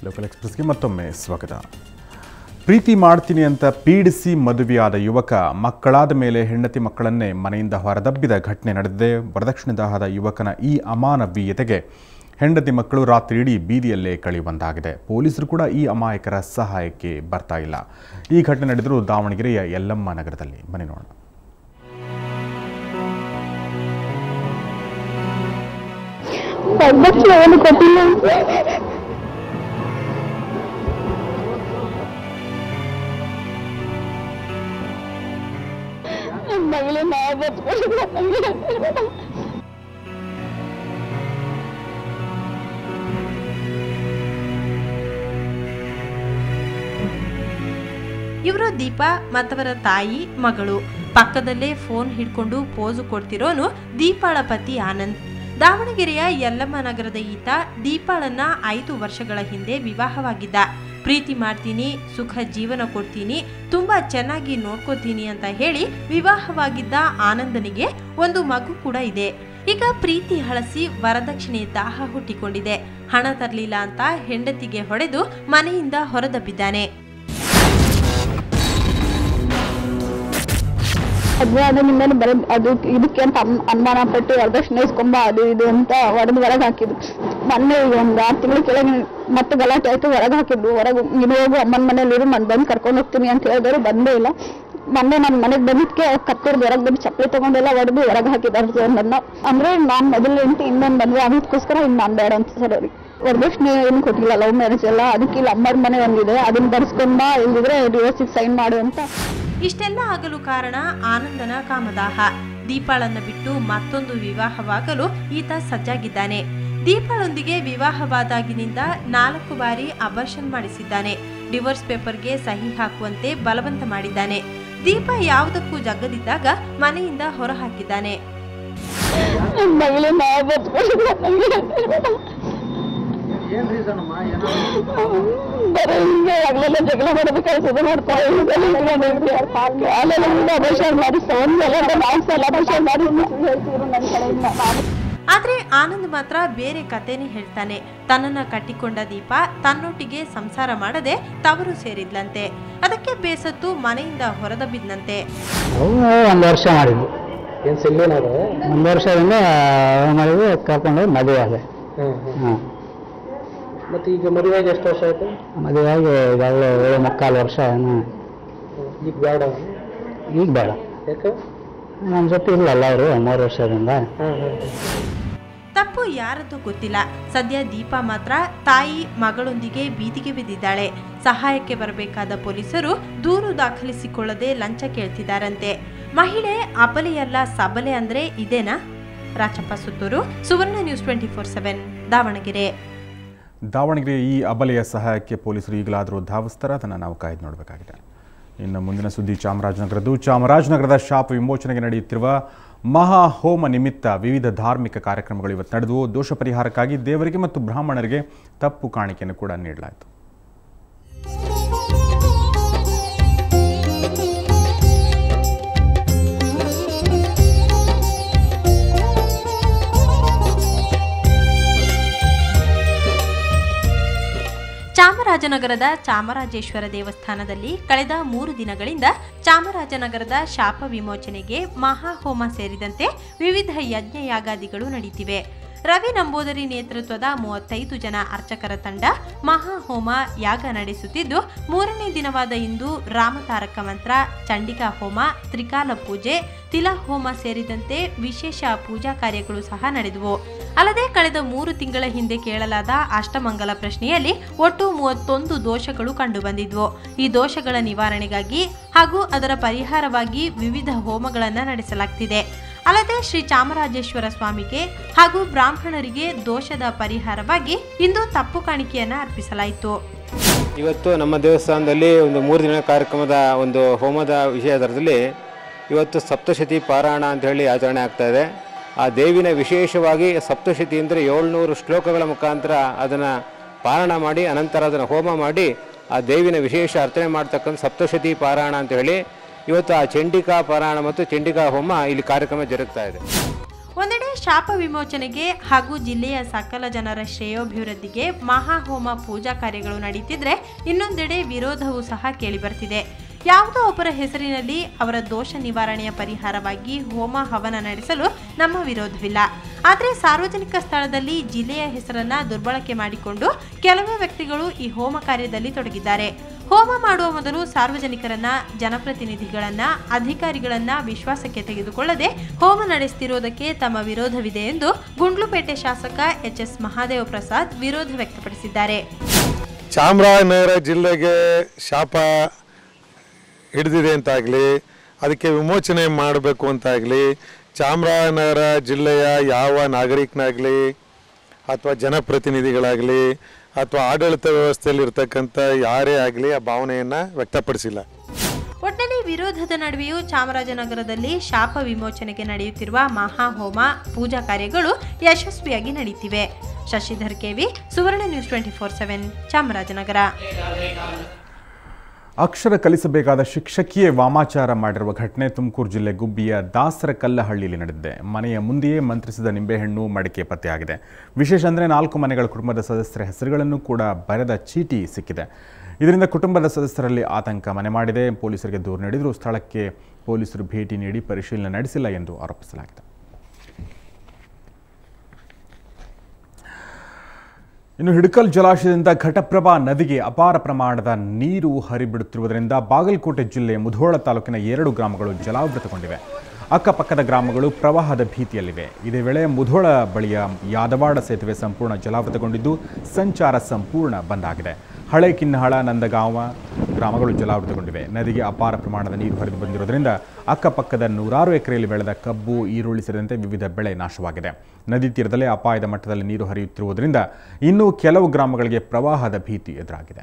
Local ಎಕ್ಸ್‌ಪ್ರೆಸ್‌ಗೆ ಮತ್ತೊಮ್ಮೆ ಸ್ವಾಗತ. ಪ್ರೀತಿ ಮಾಡ್ತೀನಿ ಅಂತ ಪೀಡಿಸಿ ಮದುವೆಯಾದ ಯುವಕ ಮಕ್ಕಳಾದ ಮೇಲೆ ಹೆಂಡತಿ ಮಕ್ಕಳನ್ನೇ ಮನೆಯಿಂದ ಹೊರದಬ್ಬಿದ ಘಟನೆ ನಡೆದಿದೆ. ವರದಕ್ಷಿಣೆ ದಾಹದ ಯುವಕನ ಈ ಅಮಾನವೀಯತೆಗೆ ಹೆಂಡತಿ ಮಕ್ಕಳು ರಾತ್ರಿ ಇಡೀ ಬೀದಿಯಲ್ಲೇ ಕಳೆಯುವಂತಾಗಿದೆ. ಪೊಲೀಸರು ಕೂಡ ಈ ಅಮಾಯಕರ ಸಹಾಯಕ್ಕೆ ಬರ್ತಾ ಇಲ್ಲ. ಈ ಘಟನೆ ನಡೆದಿರೋ ದಾವಣಗೆರೆಯ ಯಲ್ಲಮ್ಮ ನಗರದಲ್ಲಿ. ಬನ್ನಿ ನೋಡೋಣ. ಇವರು ದೀಪಾ ಮತ್ತವರ ತಾಯಿ ಮಗಳು. ಪಕ್ಕದಲ್ಲೇ ಫೋನ್ ಹಿಡ್ಕೊಂಡು ಪೋಸು ಕೊಡ್ತಿರೋನು ದೀಪಾಳ ಪತಿ ಆನಂದ್. ದಾವಣಗೆರೆಯ ಯಲ್ಲಮ್ಮ ನಗರದ ಈತ ದೀಪಾಳನ್ನ 5 ವರ್ಷಗಳ ಹಿಂದೆ ವಿವಾಹವಾಗಿದ್ದ. ಪ್ರೀತಿ ಮಾಡ್ತೀನಿ, ಸುಖ ಜೀವನ ಕೊಡ್ತೀನಿ, ತುಂಬಾ ಚೆನ್ನಾಗಿ ನೋಡ್ಕೋತೀನಿ ಅಂತ ಹೇಳಿ ವಿವಾಹವಾಗಿದ್ದ ಆನಂದನಿಗೆ ಒಂದು ಮಗು ಕೂಡ ಇದೆ. ಈಗ ಪ್ರೀತಿ ಹಳಸಿ ವರದಕ್ಷಿಣೆ ದಾಹ ಹುಟ್ಟಿಕೊಂಡಿದೆ. ಹಣ ತರಲಿಲ್ಲ ಅಂತ ಹೆಂಡತಿಗೆ ಹೊಡೆದು ಮನೆಯಿಂದ ಹೊರದಬ್ಬಿದ್ದಾನೆ. ನಿಮ್ಮನ್ನು ಬರೋದು ಅದು ಇದಕ್ಕೆ ಅಂತ ಅನುಮಾನ ಪಟ್ಟು ವರದಕ್ಷಿಣೆ ಇಸ್ಕೊಂಬ ಅದು ಇದು ಅಂತ ಹೊಡೆದು ಹೊರಗೆ ಹಾಕಿದ್ರು. ಮೊನ್ನೆ ಒಂದು 6 ತಿಂಗಳ ಕೆಳಗೆ ಮತ್ತೆ ಗಲಾಟೆ ಆಯ್ತು, ಹೊರಗೆ ಹಾಕಿದ್ರು. ಹೊರಗೆ ನೀನು ಹೋಗು ಅಮ್ಮನ ಮನೇಲಿರು, ನಾನು ಬಂದು ಕರ್ಕೊಂಡು ಹೋಗ್ತೀನಿ ಅಂತ ಹೇಳಿದ್ರು. ಬಂದೇ ಇಲ್ಲ. ಮೊನ್ನೆ ನನ್ನ ಮನೆಗೆ ಬಂದಿದ್ದಕ್ಕೆ ಕತ್ತೂರ್ದು ಹೊರಗೆ ಬಂದು ಚಪ್ಪಲಿ ತಗೊಂಡೆಲ್ಲ ಹೊಡೆದು ಹೊರಗೆ ಹಾಕಿದ್ದಾರೆ ನನ್ನ. ಅಂದ್ರೆ ನಾನು ಮೊದಲು ಎಂಟು ಇನ್ನೊಂದು ಬಂದ್ರೆ ಅದಕ್ಕೋಸ್ಕರ ಇನ್ನು ನಾನು ಬೇಡ ಅಂತ ಸರ್ ಅವ್ರಿಗೆ. ವರದಕ್ಷಿಣೆ ಏನು ಕೊಟ್ಟಿಲ್ಲ, ಲವ್ ಮ್ಯಾರೇಜ್ ಎಲ್ಲ. ಅದಕ್ಕೆ ಇಲ್ಲಿ ಅಮ್ಮರ ಮನೆ ಒಂದಿದೆ, ಅದನ್ನ ಬರ್ಸ್ಕೊಂಡ ಇಲ್ದಿದ್ರೆ ಡಿವೋರ್ಸಿಗೆ ಸೈನ್ ಮಾಡು ಅಂತ. ಇಷ್ಟೆಲ್ಲ ಆಗಲು ಕಾರಣ ಆನಂದನ ಕಾಮದಾಹ. ದೀಪಾಳನ್ನ ಬಿಟ್ಟು ಮತ್ತೊಂದು ವಿವಾಹವಾಗಲು ಈತ ಸಜ್ಜಾಗಿದ್ದಾನೆ. ದೀಪಾಳೊಂದಿಗೆ ವಿವಾಹವಾದಾಗಿನಿಂದ 4 ಬಾರಿ ಅಬಾರ್ಷನ್ ಮಾಡಿಸಿದ್ದಾನೆ. ಡಿವೋರ್ಸ್ ಪೇಪರ್ಗೆ ಸಹಿ ಹಾಕುವಂತೆ ಬಲವಂತ ಮಾಡಿದ್ದಾನೆ. ದೀಪಾ ಯಾವುದಕ್ಕೂ ಜಗ್ಗದಿದ್ದಾಗ ಮನೆಯಿಂದ ಹೊರ ಹಾಕಿದ್ದಾನೆ. ಜಗಳ ಮಾಡೋದು ಕೆಲಸ ಮಾಡ್ತಾ ಆದ್ರೆ ಆನಂದ್ ಮಾತ್ರ ಬೇರೆ ಕಥೆನೇ ಹೇಳ್ತಾನೆ. ತನ್ನನ್ನ ಕಟ್ಟಿಕೊಂಡ ದೀಪಾ ತನ್ನೊಟ್ಟಿಗೆ ಸಂಸಾರ ಮಾಡದೆ ತವರು ಸೇರಿದ್ಲಂತೆ. ಅದಕ್ಕೆ ಬೇಸತ್ತು ಮನೆಯಿಂದ ಹೊರದಬ್ಬಿದ್ನಂತೆ. 1 ವರ್ಷ ಮಾಡಿದ್ವಿ. 1 ವರ್ಷದಿಂದ ಮಾಡಿದ್ವಿ, ಕರ್ಕೊಂಡು ಮದುವೆ ಆದ. ಮತ್ತೆ ಈಗ ಮದುವೆಯಾಗಿ ಎಷ್ಟು ವರ್ಷ ಆಯ್ತು? ಮದುವೆಯಾಗಿ ಈಗಾಗಲೇ 7.25 ವರ್ಷ. ಈಗ ಬೇಡ? ಈಗ ಬೇಡ. ಯಾಕೆ? ನಮ್ಮ ಜೊತೆ ಇಲ್ಲಲ್ಲ ಅವರು 3 ವರ್ಷದಿಂದ. ತಪ್ಪು ಯಾರದ್ದು ಗೊತ್ತಿಲ್ಲ. ಸದ್ಯ ದೀಪಾ ಮಾತ್ರ ತಾಯಿ ಮಗಳೊಂದಿಗೆ ಬೀದಿಗೆ ಬಿದ್ದಿದ್ದಾಳೆ. ಸಹಾಯಕ್ಕೆ ಬರಬೇಕಾದ ಪೊಲೀಸರು ದೂರು ದಾಖಲಿಸಿಕೊಳ್ಳದೆ ಲಂಚ ಕೇಳ್ತಿದ್ದಾರಂತೆ. ಮಹಿಳೆ ಅಬಲೆಯಲ್ಲ ಸಬಲೆ ಅಂದ್ರೆ ಇದೇನಾ? ರಾಚಪ್ಪ ಸುತ್ತೂರು, ಸುವರ್ಣ ನ್ಯೂಸ್ 24/7 ದಾವಣಗೆರೆ. ದಾವಣಗೆರೆ ಈ ಅಬಲೆಯ ಸಹಾಯಕ್ಕೆ ಪೊಲೀಸರು ಈಗಲಾದರೂ ಧಾವಿಸ್ತಾರ, ಅದನ್ನು ನಾವು ಕಾಯ್ದು ನೋಡಬೇಕಾಗಿದೆ. ಇನ್ನು ಮುಂದಿನ ಸುದ್ದಿ ಚಾಮರಾಜನಗರದ ಶಾಪ ವಿಮೋಚನೆಗೆ ನಡೆಯುತ್ತಿರುವ ಮಹಾ ಹೋಮ ನಿಮಿತ್ತ ವಿವಿಧ ಧಾರ್ಮಿಕ ಕಾರ್ಯಕ್ರಮಗಳು ಇವತ್ತು ನಡೆದವು. ದೋಷ ಪರಿಹಾರಕ್ಕಾಗಿ ದೇವರಿಗೆ ಮತ್ತು ಬ್ರಾಹ್ಮಣರಿಗೆ ತಪ್ಪು ಕಾಣಿಕೆಯನ್ನು ಕೂಡ ನೀಡಲಾಯಿತು. ಚಾಮರಾಜನಗರದ ಚಾಮರಾಜೇಶ್ವರ ದೇವಸ್ಥಾನದಲ್ಲಿ ಕಳೆದ 3 ದಿನಗಳಿಂದ ಚಾಮರಾಜನಗರದ ಶಾಪ ವಿಮೋಚನೆಗೆ ಮಹಾಹೋಮ ಸೇರಿದಂತೆ ವಿವಿಧ ಯಜ್ಞಯಾಗಾದಿಗಳು ನಡೆಯುತ್ತಿವೆ. ರವಿ ನಂಬೋದರಿ ನೇತೃತ್ವದ 35 ಜನ ಅರ್ಚಕರ ತಂಡ ಮಹಾಹೋಮ ಯಾಗ ನಡೆಸುತ್ತಿದ್ದು, 3ನೇ ದಿನವಾದ ಇಂದು ರಾಮತಾರಕ ಮಂತ್ರ, ಚಂಡಿಕಾ ಹೋಮ, ತ್ರಿಕಾಲ ಪೂಜೆ, ತಿಲಹೋಮ ಸೇರಿದಂತೆ ವಿಶೇಷ ಪೂಜಾ ಕಾರ್ಯಗಳು ಸಹ ನಡೆದವು. ಅಲ್ಲದೆ ಕಳೆದ 3 ತಿಂಗಳ ಹಿಂದೆ ಕೇಳಲಾದ ಅಷ್ಟಮಂಗಲ ಪ್ರಶ್ನೆಯಲ್ಲಿ ಒಟ್ಟು 31 ದೋಷಗಳು ಕಂಡುಬಂದಿದ್ವು. ಈ ದೋಷಗಳ ನಿವಾರಣೆಗಾಗಿ ಹಾಗೂ ಅದರ ಪರಿಹಾರವಾಗಿ ವಿವಿಧ ಹೋಮಗಳನ್ನು ನಡೆಸಲಾಗ್ತಿದೆ. ಅಲ್ಲದೆ ಶ್ರೀ ಚಾಮರಾಜೇಶ್ವರ ಸ್ವಾಮಿಗೆ ಹಾಗೂ ಬ್ರಾಹ್ಮಣರಿಗೆ ದೋಷದ ಪರಿಹಾರವಾಗಿ ಇಂದು ತಪ್ಪು ಕಾಣಿಕೆಯನ್ನು ಅರ್ಪಿಸಲಾಯಿತು. ಇವತ್ತು ನಮ್ಮ ದೇವಸ್ಥಾನದಲ್ಲಿ ಒಂದು 3 ದಿನ ಕಾರ್ಯಕ್ರಮದ ಒಂದು ಹೋಮದ ವಿಷಯದಲ್ಲಿ ಇವತ್ತು ಸಪ್ತಶತಿ ಪಾರಾಯಣ ಅಂತ ಹೇಳಿ ಆಚರಣೆ ಆಗ್ತಾ ಇದೆ. ಆ ದೇವಿನ ವಿಶೇಷವಾಗಿ ಸಪ್ತಶತಿ ಅಂದರೆ 700 ಶ್ಲೋಕಗಳ ಮುಖಾಂತರ ಅದನ್ನು ಪಾರಾಯಣ ಮಾಡಿ ಅನಂತರ ಅದನ್ನು ಹೋಮ ಮಾಡಿ ಆ ದೇವಿನ ವಿಶೇಷ ಅರ್ಚನೆ ಮಾಡ್ತಕ್ಕಂಥ ಸಪ್ತಶತಿ ಪಾರಾಯಣ ಅಂತ ಹೇಳಿ ಇವತ್ತು ಆ ಚಂಡಿಕಾ ಪಾರಾಯಣ ಮತ್ತು ಚಂಡಿಕಾ ಹೋಮ ಇಲ್ಲಿ ಕಾರ್ಯಕ್ರಮ ಜರುಗ್ತಾ ಇದೆ. ಒಂದೆಡೆ ಶಾಪ ವಿಮೋಚನೆಗೆ ಹಾಗೂ ಜಿಲ್ಲೆಯ ಸಕಲ ಜನರ ಶ್ರೇಯೋಭಿವೃದ್ಧಿಗೆ ಮಹಾಹೋಮ ಪೂಜಾ ಕಾರ್ಯಗಳು ನಡೆಯುತ್ತಿದ್ರೆ ಇನ್ನೊಂದೆಡೆ ವಿರೋಧವೂ ಸಹ ಕೇಳಿಬರ್ತಿದೆ. ಯಾವುದೋ ಒಬ್ಬರ ಹೆಸರಿನಲ್ಲಿ ಅವರ ದೋಷ ನಿವಾರಣೆಯ ಪರಿಹಾರವಾಗಿ ಹೋಮ ಹವನ ನಡೆಸಲು ನಮ್ಮ ವಿರೋಧವಿಲ್ಲ. ಆದರೆ ಸಾರ್ವಜನಿಕ ಸ್ಥಳದಲ್ಲಿ ಜಿಲ್ಲೆಯ ಹೆಸರನ್ನ ದುರ್ಬಳಕೆ ಮಾಡಿಕೊಂಡು ಕೆಲವು ವ್ಯಕ್ತಿಗಳು ಈ ಹೋಮ ಕಾರ್ಯದಲ್ಲಿ ತೊಡಗಿದ್ದಾರೆ. ಹೋಮ ಮಾಡುವ ಮೊದಲು ಸಾರ್ವಜನಿಕರನ್ನ, ಜನಪ್ರತಿನಿಧಿಗಳನ್ನ, ಅಧಿಕಾರಿಗಳನ್ನ ವಿಶ್ವಾಸಕ್ಕೆ ತೆಗೆದುಕೊಳ್ಳದೆ ಹೋಮ ನಡೆಸುತ್ತಿರುವುದಕ್ಕೆ ತಮ್ಮ ವಿರೋಧವಿದೆ ಎಂದು ಗುಂಡ್ಲುಪೇಟೆ ಶಾಸಕ ಎಚ್.ಎಸ್. ಮಹಾದೇವ ಪ್ರಸಾದ್ ವಿರೋಧ ವ್ಯಕ್ತಪಡಿಸಿದ್ದಾರೆ. ಚಾಮರಾಜನಗರ ಜಿಲ್ಲೆಗೆ ಶಾಪ ಹಿಡಿದಿದೆ ಅಂತಾಗಲಿ, ಅದಕ್ಕೆ ವಿಮೋಚನೆ ಮಾಡಬೇಕು ಅಂತಾಗಲಿ, ಚಾಮರಾಜನಗರ ಜಿಲ್ಲೆಯ ಯಾವ ನಾಗರಿಕನಾಗಲಿ ಅಥವಾ ಜನಪ್ರತಿನಿಧಿಗಳಾಗಲಿ ಅಥವಾ ಆಡಳಿತ ವ್ಯವಸ್ಥೆಯಲ್ಲಿ ಇರ್ತಕ್ಕಂಥ ಯಾರೇ ಆಗಲಿ ಆ ಭಾವನೆಯನ್ನು ವ್ಯಕ್ತಪಡಿಸಿಲ್ಲ. ಒಟ್ಟಿನಲ್ಲಿ ವಿರೋಧದ ನಡುವೆಯೂ ಚಾಮರಾಜನಗರದಲ್ಲಿ ಶಾಪ ವಿಮೋಚನೆಗೆ ನಡೆಯುತ್ತಿರುವ ಮಹಾಹೋಮ ಪೂಜಾ ಕಾರ್ಯಗಳು ಯಶಸ್ವಿಯಾಗಿ ನಡೆಯುತ್ತಿವೆ. ಶಶಿಧರ್ ಕೆವಿ, ಸುವರ್ಣ ನ್ಯೂಸ್ 24/7, ಚಾಮರಾಜನಗರ. ಅಕ್ಷರ ಕಲಿಸಬೇಕಾದ ಶಿಕ್ಷಕಿಯೇ ವಾಮಾಚಾರ ಮಾಡಿರುವ ಘಟನೆ ತುಮಕೂರು ಜಿಲ್ಲೆ ಗುಬ್ಬಿಯ ದಾಸರಕಲ್ಲಹಳ್ಳಿಯಲ್ಲಿ ನಡೆದಿದೆ. ಮನೆಯ ಮುಂದೆಯೇ ಮಂತ್ರಿಸಿದ ನಿಂಬೆಹಣ್ಣು, ಮಡಿಕೆ ಪತ್ತೆಯಾಗಿದೆ. ವಿಶೇಷ ಅಂದರೆ 4 ಮನೆಗಳ ಕುಟುಂಬದ ಸದಸ್ಯರ ಹೆಸರುಗಳನ್ನು ಕೂಡ ಬರೆದ ಚೀಟಿ ಸಿಕ್ಕಿದೆ. ಇದರಿಂದ ಕುಟುಂಬದ ಸದಸ್ಯರಲ್ಲಿ ಆತಂಕ ಮನೆ ಮಾಡಿದೆ. ಪೊಲೀಸರಿಗೆ ದೂರು ನೀಡಿದರೂ ಸ್ಥಳಕ್ಕೆ ಪೊಲೀಸರು ಭೇಟಿ ನೀಡಿ ಪರಿಶೀಲನೆ ನಡೆಸಿಲ್ಲ ಎಂದು ಆರೋಪಿಸಲಾಗಿದೆ. ಇನ್ನು ಹಿಡಕಲ್ ಜಲಾಶಯದಿಂದ ಘಟಪ್ರಭಾ ನದಿಗೆ ಅಪಾರ ಪ್ರಮಾಣದ ನೀರು ಹರಿಬಿಡುತ್ತಿರುವುದರಿಂದ ಬಾಗಲಕೋಟೆ ಜಿಲ್ಲೆ ಮುಧೋಳ ತಾಲೂಕಿನ 2 ಗ್ರಾಮಗಳು ಜಲಾವೃತಗೊಂಡಿವೆ. ಅಕ್ಕಪಕ್ಕದ ಗ್ರಾಮಗಳು ಪ್ರವಾಹದ ಭೀತಿಯಲ್ಲಿವೆ. ಇದೇ ವೇಳೆ ಮುಧೋಳ ಬಳಿಯ ಯಾದವಾಡ ಸೇತುವೆ ಸಂಪೂರ್ಣ ಜಲಾವೃತಗೊಂಡಿದ್ದು ಸಂಚಾರ ಸಂಪೂರ್ಣ ಬಂದ್ ಆಗಿದೆ. ಹಳೆ ಕಿನ್ನಹಳ, ನಂದಗಾಂವ ಗ್ರಾಮಗಳು ಜಲಾವೃತಗೊಂಡಿವೆ. ನದಿಗೆ ಅಪಾರ ಪ್ರಮಾಣದ ನೀರು ಹರಿದು ಬಂದಿರುವುದರಿಂದ ಅಕ್ಕಪಕ್ಕದ 100 ಎಕರೆಯಲ್ಲಿ ಬೆಳೆದ ಕಬ್ಬು, ಈರುಳ್ಳಿ ಸೇರಿದಂತೆ ವಿವಿಧ ಬೆಳೆ ನಾಶವಾಗಿದೆ. ನದಿ ತೀರದಲ್ಲೇ ಅಪಾಯದ ಮಟ್ಟದಲ್ಲಿ ನೀರು ಹರಿಯುತ್ತಿರುವುದರಿಂದ ಇನ್ನೂ ಕೆಲವು ಗ್ರಾಮಗಳಿಗೆ ಪ್ರವಾಹದ ಭೀತಿ ಎದುರಾಗಿದೆ.